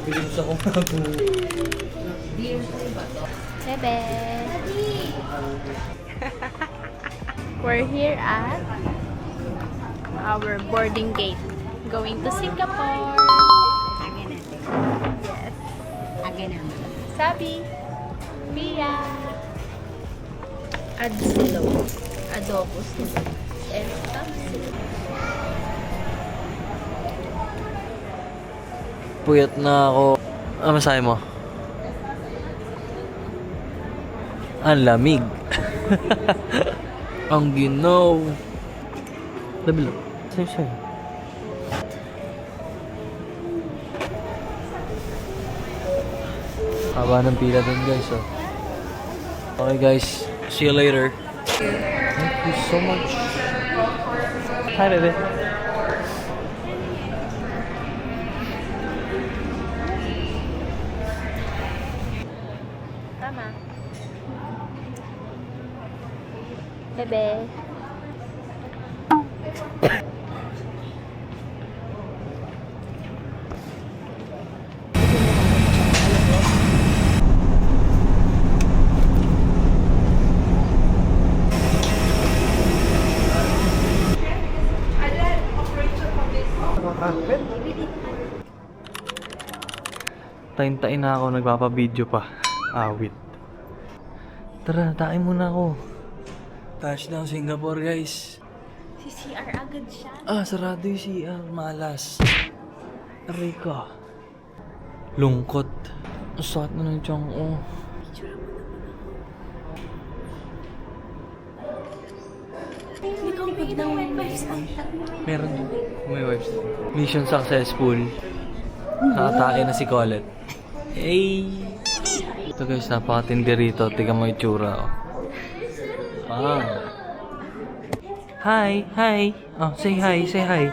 Pilis ako ako. Bebe. We're here at our boarding gate. Going to Singapore. Yes. Sabi. Pia. Adsilo. Adobo sila. And tapsilo. Puyat na ako. Ano masahe mo? Ang lamig. Ang ginaw. Labilo. Sa'yo. Haba ng pila dun guys, oh. Okay guys, see you later. Thank you so much. Hi, baby. Tama. Bebe. Tain-tain na ako, nagpapabideo pa. Awit. Tara, tain muna ako. Touchdown Singapore, guys. CCR agad siya. Sarado yung CR. Malas. Aray ka. Lungkot. Ang sakit na ng tiyang ko. Ikaw pag daw may Meron din. May wipes. Mission successful. Nakatain na si Colette. Hey! Ito guys, napakatindi rito. Tignan mo yung itsura. Oh. Hi! Hi! Oh, say hi! Say hi!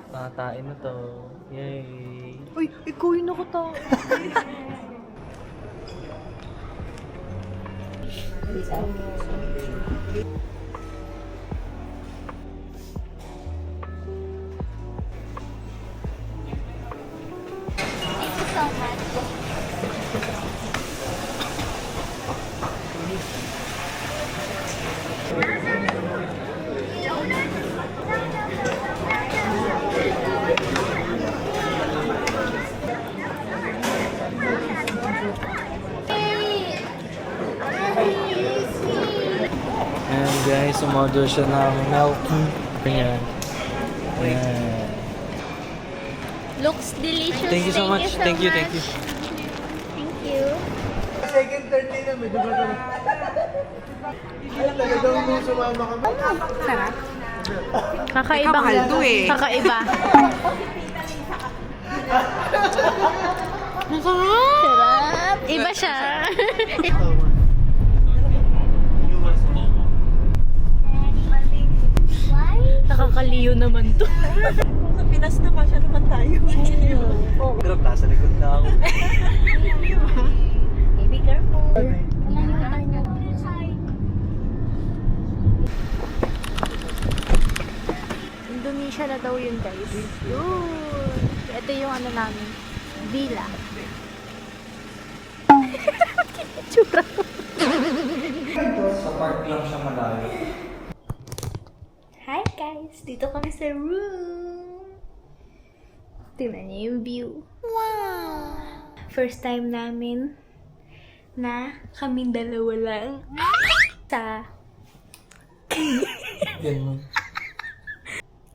Nakatain na to. Yay! Uy, ikaw yung nakatawa. Ayan guys, umorder siya ng milk. Ayan. Ayan. Looks delicious. Thank you so much. Thank you. Thank you. Second, third day na, may diba ka? Ay, talagang nung sumama kami. Sarap. Kakaiba kaldo eh. Kakaiba. Sarap. Iba siya. Nakakaliyo naman to. Sa Pinas na kasya naman tayo. Pero nasa likod na ako. Baby, careful. Indonesia na daw yun, guys. Yun. Ito yung ano namin. Villa. Tsura. Sa park lang siya malayo. Hi guys! Dito kami sa room. Tingnan niyo yung view. Wow! First time namin na kaming dalawa lang sa... Ganun.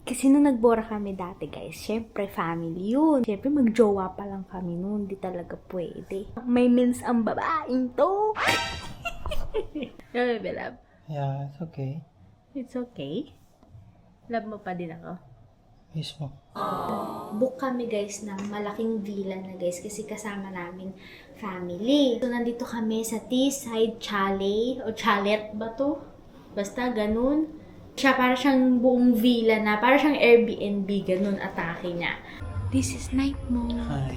Kasi nung nagbora kami dati guys, syempre family yun. Syempre magjowa pa lang kami noon, di talaga pwede. May means ang babaeng to. No, baby, love. Yeah, it's okay. It's okay. Love mo pa din ako. Mismo. Book kami guys ng malaking villa na guys kasi kasama namin family. So nandito kami sa Teesside Chalet o Chalet ba to? Basta ganun. Siya para siyang buong villa na, para siyang Airbnb, ganun atake niya. This is night mode. Hi.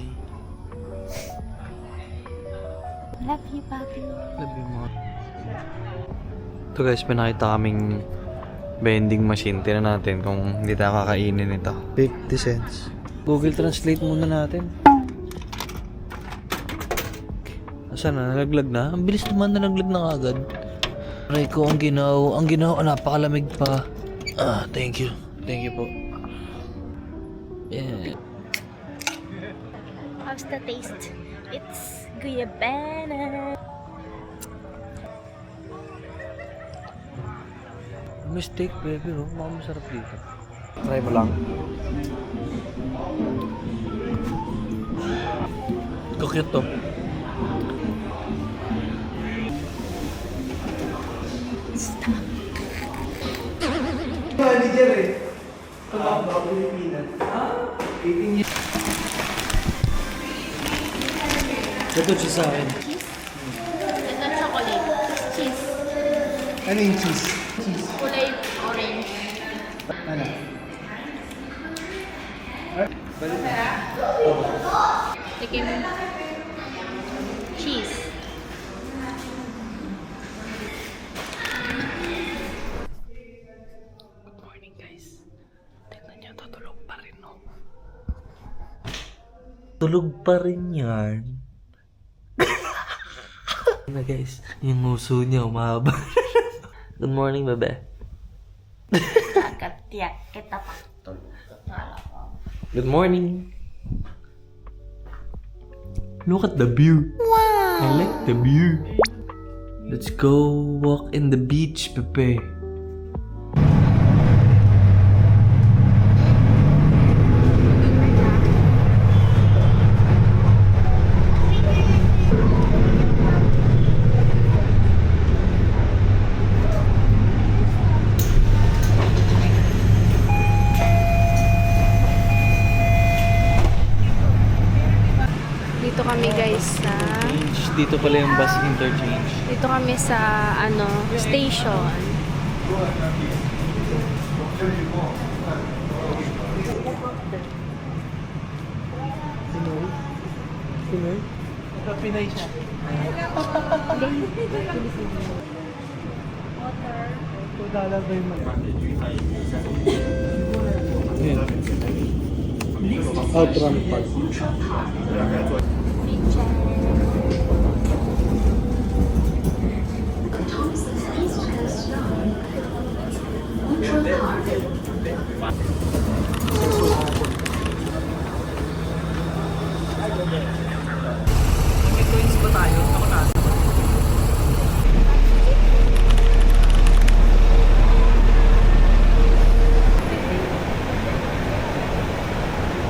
Love you, papi. Love you more. Ito guys, pinakita kaming vending machine. Tignan natin kung hindi tayo kakainin ito. 50 cents. Google Translate muna natin. Asan na? Nalaglag na? Ang bilis naman nalaglag na agad. Aray ko, ang ginaw. Ang ginaw, napakalamig pa. Thank you. Thank you po. Yeah. How's the taste? It's guyabana. Mistake, baby. Oh. Mukhang masarap dito. Try mo lang. Cute to. Manager eh. Pag ako Pilipinas. 18 years. Ito cheese sa akin. Ito chocolate. Cheese. Ano yung cheese? Cheese. Kulay orange. Ano? Tikim. Cheese. Good morning, guys. Tingnan niyo, tutulog pa rin, no? Tulog pa rin yan. Na guys, yung uso niya umahaba. Good morning, bebe. Katiyak kita pa. Good morning. Look at the view. Wow. I like the view. Let's go walk in the beach, Pepe. Dito kami guys sa Dito pala yung bus interchange. dito kami sa station. Pinoy? Pinay siya. $2 ba yung mga? Outrun Park.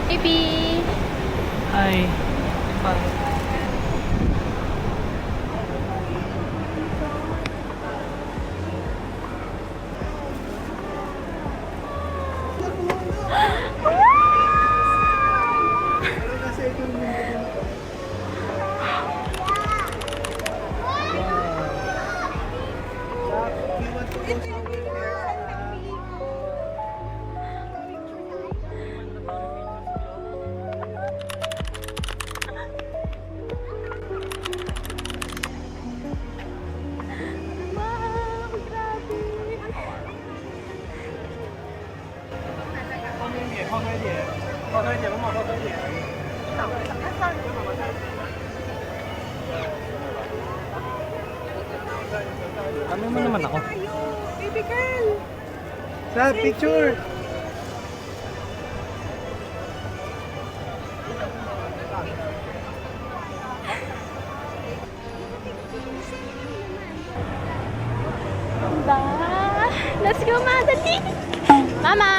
Baby! Hi. Ano mo naman ako? Baby girl! Sa picture! Diba? Let's go, Madali! Mama!